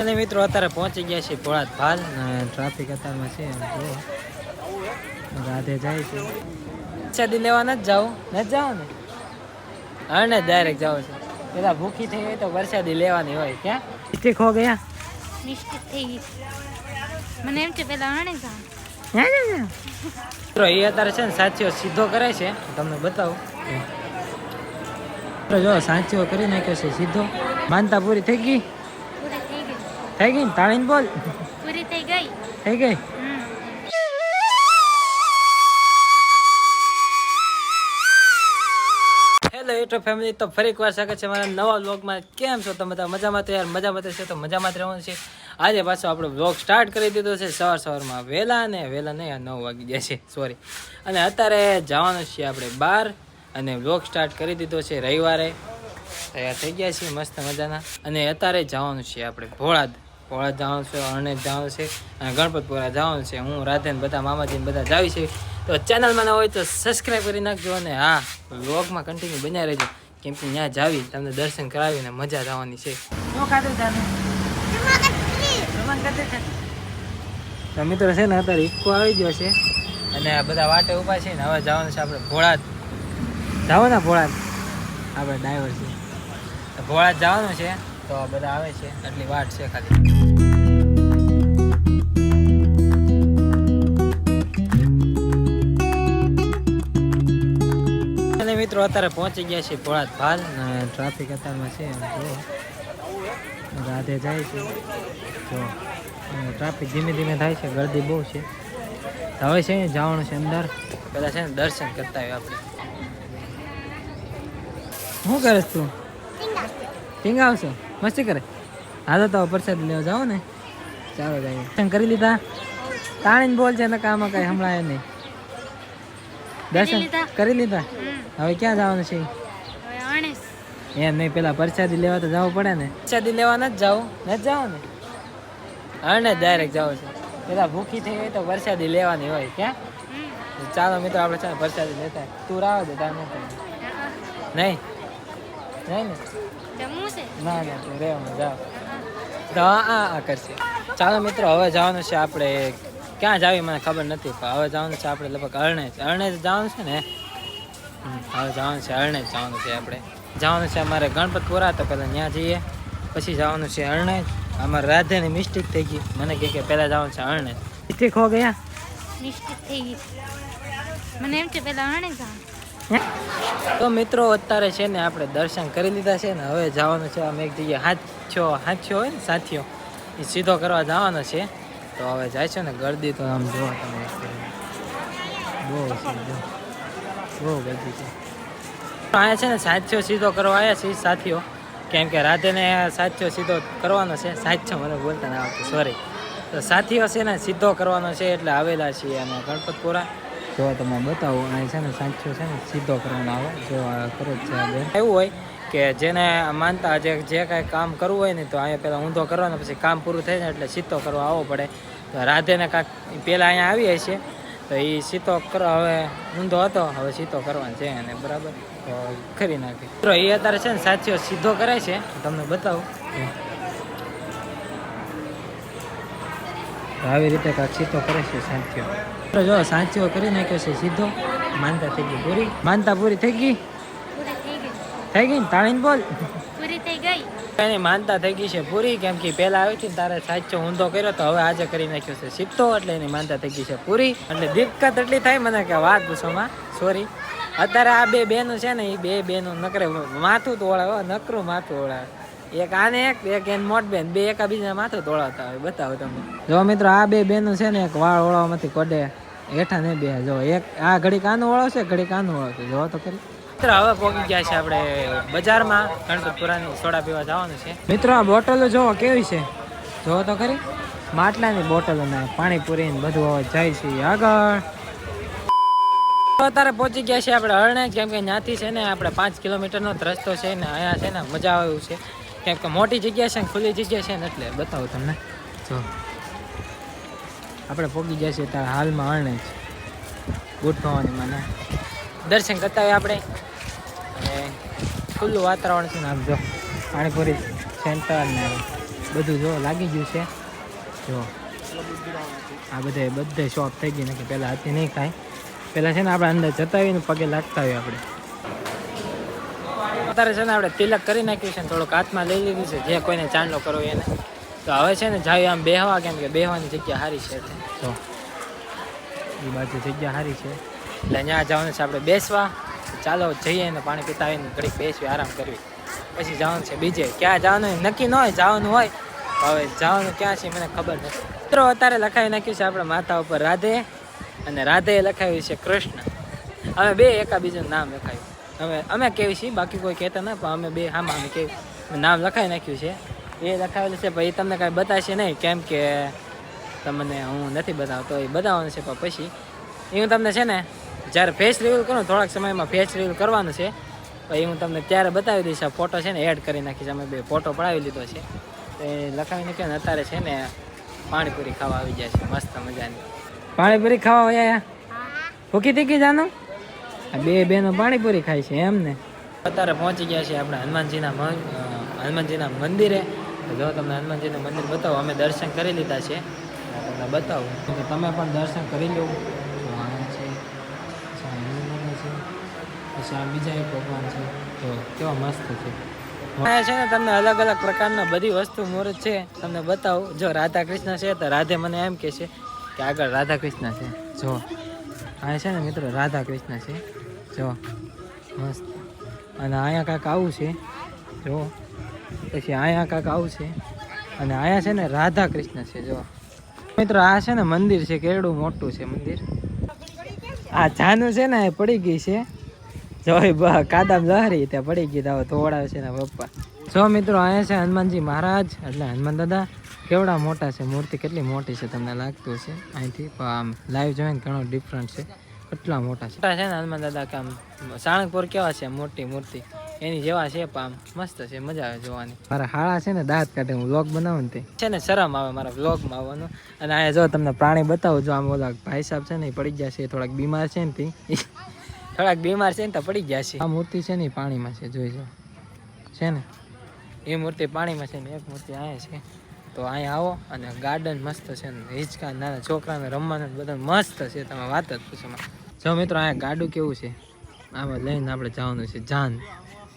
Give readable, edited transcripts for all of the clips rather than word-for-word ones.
અને મિત્રો અત્યારે પહોંચી ગયા છે ભોળાદ ભાલ ટ્રાફિક અત્યારમાં છે રાધે જાય છે શાદી લેવા નથી જાવ ને હા ને ડાયરેક્ટ જાવ છે પેલા ભૂખી થઈ ગઈ તો વરસાદી લેવાની હોય ક્યાં મિસ્ટેક હો ગયા મિસ્ટેક થઈ ગઈ મને એમ છે પેલા આણે જાવ મિત્રો એ અત્યારે છે ને સાચીઓ સીધો કરે છે તમને બતાવું જો સાચીઓ કરી નાખ્યો છે સીધો માનતા પૂરી થઈ ગઈ થઈ ગઈ ને તાળીને બોલ પૂરી થઈ ગઈ થઈ ગઈ હેલો યુટ્યુબ ફેમિલી તો ફરી એકવાર સ્વાગત છે મારા નવા વ્લોગમાં કેમ છો તમે બધા મજામાં તો યાર મજામાં છે તો મજામાં જ રહેવાનું છે આજે પાછો આપણો વ્લોગ સ્ટાર્ટ કરી દીધો છે સવારમાં વહેલા નહીં 9 વાગી ગયા છે સોરી અને અત્યારે જવાનું છે આપણે બહાર અને વ્લોગ સ્ટાર્ટ કરી દીધો છે રવિવારે તૈયાર થઈ ગયા છીએ મસ્ત મજાના અને અત્યારે જવાનું છે આપણે ભોળાદ જવાનું છે અરણેજ જવાનું છે અને ગણપતપુરા જવાનું છે હું રાધે બધા મામાજીને બધા જાવી છે તો ચેનલમાં ના હોય તો સબસ્ક્રાઈબ કરી નાખજો અને હા વ્લોગમાં કન્ટિન્યુ બન્યા રહેજો કેમ કે ત્યાં જાવી તમને દર્શન કરાવીને મજા જવાની છે શું ખાધું તો મિત્રો છે ને અત્યારે ઇક્કો આવી ગયો છે અને બધા વાટે ઊભા છે ને હવે જવાનું છે આપણે ભોળાદ જવાના ભોળાદ આપણે ડ્રાઈવર છે ભોળાદ જવાનું છે તો બધા આવે છે એટલી વાટ છે ખાલી મિત્રો અત્યારે પહોંચી ગયા છે ભોળાદ ભાલ ટ્રાફિક અત્યારમાં છે રાધે જાય છે તો ટ્રાફિક ધીમે ધીમે થાય છે ગરદી બહુ છે હવે છે જવાનું છે અંદર પેલા છે ને દર્શન કરતા હોય આપણે શું કરે તું ટીંગાવશો મસ્તી કરે હાલો તો પ્રસાદ લેવા જાઓ ને ચાલો જાય દર્શન કરી લીધા તાણીને બોલ છે ને કામાં કઈ હમણાં નહીં દર્શન કરી લીધા હવે ક્યાં જવાનું છે એમ નહીં પેલા પ્રસાદી લેવા તો જવું પડે ને પ્રસાદી લેવા નથી જાવ ને અરણેજ ડાયરેક્ટ જાવ છે પેલા ભૂખી થઈ ગઈ તો પ્રસાદી લેવાની હોય ક્યાં ચાલો મિત્રો આપણે છે પ્રસાદી લેતા તું રાવ દે તાર નહીં નહીં ને ના તું રેવામાં જાવ તો આ કરશે ચાલો મિત્રો હવે જવાનું છે આપણે ક્યાં જાવી મને ખબર નથી પણ હવે જવાનું છે આપણે લગભગ અરણેજ જવાનું છે ને હવે જવાનું છે અરણેજ જવાનું છે આપણે જવાનું છે અમારે ગણપતપુરા તો પહેલાં ત્યાં જઈએ પછી જવાનું છે અરણેજ અમારે રાધેની મિસ્ટેક થઈ ગઈ મને કે પહેલાં જવાનું છે અરણેજ મિસ્ટેક હો ગયા મિસ્ટેક થઈ ગઈ મને એમ છે પેલા આણે જાવ તો મિત્રો અત્યારે છે ને આપણે દર્શન કરી લીધા છે ને હવે જવાનું છે અમે એક જગ્યાએ હાથ્યો હોય ને સાથીઓ એ સીધો કરવા જવાનો છે તો હવે જાય છે ને ગરદી તો આમ જોવો તમે બહુ ગરદી છે અહીંયા છે ને સાથીઓ સીધો કરવા આવ્યા છે સાથીઓ કેમ કે રાધેને સાથીઓ સીધો કરવાનો છે સાથીઓ મને બોલતા ના આવતું સોરી તો સાથીઓ છે ને સીધો કરવાનો છે એટલે આવેલા છીએ અમે ગણપતપુરા જો તમે બતાવો અહીં છે ને સાથીઓ છે ને સીધો કરવાનો આવે જો કરે છે એવું હોય કે જેને માનતા જે કાંઈ કામ કરવું હોય ને તો અહીંયા પહેલાં ઊંધો કરવાનો પછી કામ પૂરું થાય ને એટલે સીધો કરવા આવવો પડે તો રાધેને કાંક પહેલાં અહીંયા આવી છે તો એ સીધો કરવા હવે ઊંધો હતો હવે સીધો કરવાનો છે અને બરાબર તો કરી નાખે મિત્રો એ અત્યારે છે ને સાથીઓ સીધો કરે છે તમને બતાવું આવી રીતે કાંઈક સીધો કરે છે સાથીઓ જો સાચીઓ કરી નાખ્યો છે સીધો માનતા થઈ ગઈ પૂરી માનતા પૂરી થઈ ગઈ થઈ ગઈ ને તાળીને બોલ પૂરી થઈ ગઈ એની માનતા થઈ ગઈ છે પૂરી કેમ કે પહેલા આવી હતી તારે સાચો ઊંધો કર્યો તો હવે આજે કરી નાખ્યો છે સીધો એટલે એની માનતા થઈ ગઈ છે પૂરી એટલે દિક્કત એટલી થાય મને કે વાત પૂછોમાં સોરી અત્યારે આ બે બેનું છે ને એ બે બેનું નકરે માથું તોડાવે નકરું માથું ઓળાવે એક આને એક એને મોટ બેન બે એકાબીજા માથું તોડાવતા હોય બતાવો તમે જો મિત્રો આ બે બેનું છે ને એક વાળ ઓળાવમાંથી કોડે હેઠા નહીં બે જો એક આ ઘડી કાનું ઓળાવશે ઘડી કાનું ઓળાવશે જો તો કરી મિત્રો હવે પહોંચી ગયા છે આપણે બજારમાં ગણપતપુરાની સોડા પીવા જવાનું છે મિત્રો આ બોટલો જોવો કેવી છે જોવો તો ખરી માટલાની બોટલો ને પાણીપુરી ને બધું હવે જાય છે આગળ અત્યારે પહોંચી ગયા છે આપણે અરણેજ કેમ કે ત્યાંથી છે ને આપણે 5 કિલોમીટરનો રસ્તો છે ને અહીંયા છે ને મજા આવે એવું છે કેમ કે મોટી જગ્યા છે ને ખુલ્લી જગ્યા છે ને એટલે બતાવું તમને જો આપણે પહોંચી ગયા છીએ ત્યારે હાલમાં અરણેજ ગોઠવાની મને દર્શન કરતા હોય આપણે અને ખુલ્લું વાતાવરણ છે ને આમ જો પાણીપુરી સેન્ટર ને બધું જો લાગી ગયું છે. જો આ બધે શોપ થઈ ગઈ ને કે પહેલાં હતી નહીં કાંઈ. પહેલાં છે ને આપણે અંદર જતા આવીને પગે લાગતા હોય આપણે. અત્યારે છે ને આપણે તિલક કરી નાખ્યું છે ને થોડુંક હાથમાં લઈ લીધું છે જે કોઈને ચાંદલો કરવો એને. તો હવે છે ને જાય આમ બેહવા, કેમ કે બેહવાની જગ્યા સારી છે. જો એ બાજુ જગ્યા સારી છે એટલે ત્યાં જવાનું છે આપણે બેસવા. ચાલો જઈએ ને પાણી પીતા આવીને ઘડીક બેસવી, આરામ કરવી, પછી જવાનું છે બીજે. ક્યાં જવાનું નક્કી ન હોય, જવાનું હોય હવે જવાનું ક્યાં છે મને ખબર નથી. મિત્રો અત્યારે લખાવી નાખ્યું છે આપણે માથા ઉપર રાધે, અને રાધે લખાવ્યું છે કૃષ્ણ. અમે બે એકાબીજાનું નામ લખાવ્યું. હવે અમે કેવી છીએ, બાકી કોઈ કહેતા ના, પણ અમે બે હામાં અમે કેવી નામ લખાવી નાખ્યું છે. એ લખાવેલું છે પણ એ તમને કાંઈ બતાવશે નહીં, કેમ કે તમને હું નથી બતાવતો. એ બતાવવાનું છે પણ પછી એ હું તમને છે ને જ્યારે ફેસ રિવીલ કરું, થોડાક સમયમાં ફેસ રિવીલ કરવાનું છે, પછી હું તમને ત્યારે બતાવી દઈશ. આ ફોટો છે ને એડ કરી નાખીશ. અમે બે ફોટો પડાવી લીધો છે. તો એ લખાવી નાખ્યો ને અત્યારે છે ને પાણીપુરી ખાવા આવી જાય છે મસ્ત મજાની. પાણીપુરી ખાવા આવ્યા ભૂખી તીખી જાનું? બે બેનો પાણીપુરી ખાય છે એમ ને. અત્યારે પહોંચી ગયા છે આપણે હનુમાનજીના મંદિરે. તો જો તમને હનુમાનજીનું મંદિર બતાવો. અમે દર્શન કરી લીધા છે, તમને બતાવું તો તમે પણ દર્શન કરી લો. પછી આ બીજા એક ભગવાન છે, તો કેવા મસ્ત છે. અહીંયા છે ને તમને અલગ અલગ પ્રકારના બધી વસ્તુ મુહૂર્ત છે તમને બતાવું. જો રાધા કૃષ્ણ છે તો રાધે મને એમ કહે છે કે આગળ રાધા કૃષ્ણ છે. જો અહીંયા છે ને મિત્રો રાધા કૃષ્ણ છે, જો મસ્ત. અને અહીંયા કાંઈક આવું છે, જો પછી અહીંયા કાંઈક આવું છે, અને અહીંયા છે ને રાધા કૃષ્ણ છે. જો મિત્રો આ છે ને મંદિર છે, કેવડું મોટું છે મંદિર. આ જાનું છે ને એ પડી ગઈ છે, જો કાદામ લહરી ત્યાં પડી ગઈ. તો તોડાવે છે ને પપ્પા. જો મિત્રો અહીંયા છે હનુમાનજી મહારાજ, એટલે હનુમાન દાદા. કેવડા મોટા છે, મૂર્તિ કેટલી મોટી છે તમને લાગતું છે અહીંથી, પણ આમ લાઈવ જોઈને ઘણો ડિફરન્ટ છે. કેટલા મોટા છે ને હનુમાન દાદા, કે આમ સાળંગપુર કેવા છે મોટી મૂર્તિ એની જેવા છે, પણ આમ મસ્ત છે, મજા આવે જોવાની. મારા હાળા છે ને દાંત કાઢે, હું વ્લોગ બનાવું ને તે છે ને શરમ આવે મારા વ્લોગમાં આવવાનું. અને અહીંયા જો તમને પ્રાણી બતાવું. જો આમ ઓલા ભાઈ સાહેબ છે ને એ પડી ગયા છે, થોડાક બીમાર છે ને તે થોડાક બીમાર છે ને તો પડી ગયા છે. આ મૂર્તિ છે ને એ પાણીમાં છે, જોઈ જો છે ને એ મૂર્તિ પાણીમાં છે ને એક મૂર્તિ અહીંયા છે. તો અહીંયા આવો અને ગાર્ડન મસ્ત છે ને, હિંચકા નાના છોકરાને રમવાનું બધા મસ્ત છે, તમે વાત જ પૂછો. જો મિત્રો અહીંયા ગાડું કેવું છે, આમાં લઈને આપણે જવાનું છે જાન.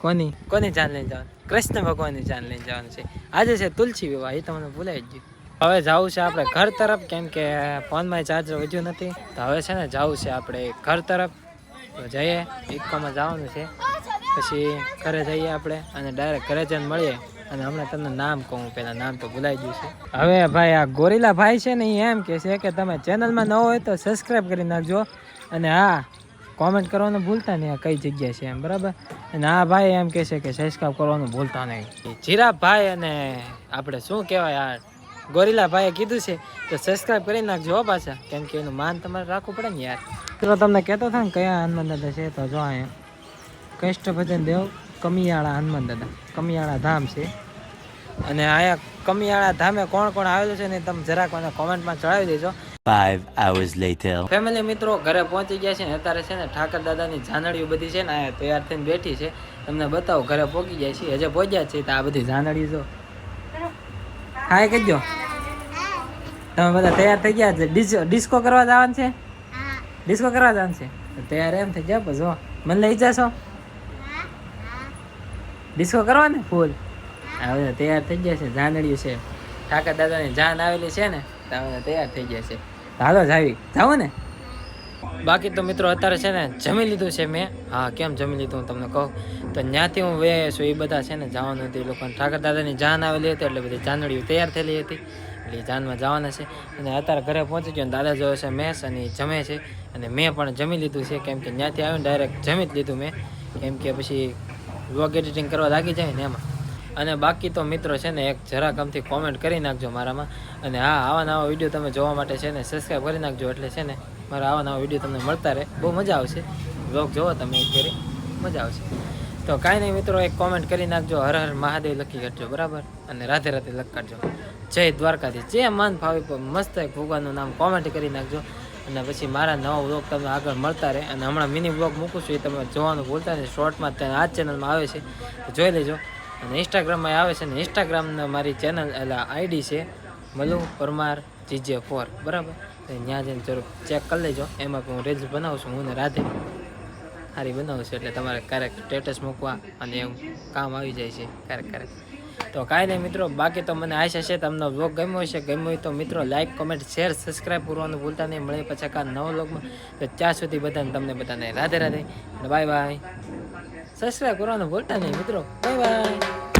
કોની જાન લઈને જવાનું? કૃષ્ણ ભગવાનની જાન લઈને જવાનું છે. આજે છે તુલસી વિવાહ, એ તમને ભૂલાઈ જ ગયું. હવે જવું છે આપણે ઘર તરફ, કેમ કે ફોનમાં ચાર્જર વધ્યું નથી. તો હવે છે ને જવું છે આપણે ઘર તરફ. તો જઈએ, ઇકોમાં જવાનું છે, પછી ઘરે જઈએ આપણે અને ડાયરેક્ટ ઘરે જઈને મળીએ. અને હમણાં તમને નામ કહું, પહેલાં નામ તો ભૂલાઈ ગયું છે. હવે ભાઈ આ ગોરીલા ભાઈ છે ને એ એમ કહે છે કે તમે ચેનલમાં ન હોય તો સબસ્ક્રાઈબ કરી નાખજો, અને હા કોમેન્ટ કરવાનું ભૂલતા નહીં આ કઈ જગ્યા છે એમ, બરાબર. અને આ ભાઈ એમ કહે છે કે સબસ્ક્રાઈબ કરવાનું ભૂલતા નહીં. જીરાફ ભાઈ અને આપણે શું કહેવાય આ ગોરીલા ભાઈએ કીધું છે તો સબસ્ક્રાઈબ કરી નાખજો હો પાછા, કેમ કે એનું માન તમારે રાખવું પડે ને યાર. તો તમને કહેતો હતા ને કયા હનુમાન દાદા છે, તો જો અહીંયા કષ્ટભજન દેવ કમિયાળા હનુમાન દાદા, કમિયાળા ધામ છે. અને અહીંયા કમિયાળા ધામે કોણ કોણ આવેલું છે ને તમે જરાક મને કોમેન્ટમાં જણાવી દેજો. 5 hours later. ફેમિલી મિત્રો ઘરે પહોંચી ગયા છે ને અત્યારે છે ને ઠાકર દાદાની જાનડીઓ બધી છે ને અહીંયા તૈયાર થઈને બેઠી છે. તમને બતાવો, ઘરે પહોંચી જાય છે, હજે પહોંચ્યા છે. તો આ બધી જાનડી જો હાય કહેજો. તમે બધા તૈયાર થઈ ગયા છે? ડિસ્કો કરવા જવાનું છે? ડિસ્કો કરવા જવાનું છે? તૈયાર એમ થઈ જાવ. જો મને લઈ જશો ડિસ્કો કરવા ને ફૂલ? આ બધા તૈયાર થઈ ગયા છે, જાનડીઓ છે, ઠાકર દાદાની જાન આવેલી છે ને, તો બધા તૈયાર થઈ ગયા છે. હાલો જાવ ને. બાકી તો મિત્રો અત્યારે છે ને જમી લીધું છે મેં. હા કેમ જમી લીધું હું તમને કહું. તો ત્યાંથી હું વે છું, એ બધા છે ને જવાનું હતું. એ લોકોને ઠાકર દાદાની જાન આવેલી હતી એટલે બધી જાનડીઓ તૈયાર થયેલી હતી, એટલે એ જાનમાં જવાના છે. અને અત્યારે ઘરે પહોંચી ગયો, દાદા જોયો છે મેસ અને એ જમે છે. અને મેં પણ જમી લીધું છે, કેમ કે ત્યાંથી આવીને ડાયરેક્ટ જમી જ લીધું મેં, કેમ કે પછી વ્લોગ એડિટિંગ કરવા લાગી જાય ને એમાં. અને બાકી તો મિત્રો છે ને એક જરાક આમથી કોમેન્ટ કરી નાખજો મારામાં. અને હા આવા નવા વિડીયો તમે જોવા માટે છે ને સબસ્ક્રાઈબ કરી નાખજો, એટલે છે ને મારા આવા નવા વિડીયો તમને મળતા રહે, બહુ મજા આવશે. વ્લોગ જોવો તમે એક ફેરી, મજા આવશે. તો કાંઈ નહીં મિત્રો, એક કોમેન્ટ કરી નાખજો, હર હર મહાદેવ લખી કાઢજો, બરાબર. અને રાધે રાધે લખી કાઢજો, જય દ્વારકાધીશ, જે મન ફાવે મસ્ત એક ભગવાનનું નામ કોમેન્ટ કરી નાખજો. અને પછી મારા નવા વ્લોગ તમને આગળ મળતા રહે. અને હમણાં મિની વ્લોગ મૂકું છું, એ તમે જોવાનું ભૂલતા નહીં. શોર્ટમાં ત્યાં આ જ ચેનલમાં આવે છે, તો જોઈ લેજો. અને ઇન્સ્ટાગ્રામમાં આવે છે ને ઇન્સ્ટાગ્રામના મારી ચેનલ એટલે આઈડી છે મલુ પરમાર GJ4 બરાબર. તો ત્યાં જઈને જરૂર ચેક કરી લેજો. એમાં હું રીલ્સ બનાવું છું, હું ને રાધે સારી બનાવું છું, એટલે તમારે ક્યારેક સ્ટેટસ મૂકવા અને એવું કામ આવી જાય છે ક્યારેક. તો કાંઈ નહીં મિત્રો, બાકી તો મને આશા છે તમને વ્લોગ ગમ્યો હશે. ગમ્યો હોય તો મિત્રો લાઇક, કોમેન્ટ, શેર, સબસ્ક્રાઈબ કરવાનું ભૂલતા નહીં. મળે પછી કાં નવા વ્લોગમાં. તો ત્યાં સુધી બધાને તમને બધાને રાધે રાધે અને બાય બાય. સબસ્ક્રાઈબ કરવાનું ભૂલતા નહીં મિત્રો. Bye bye.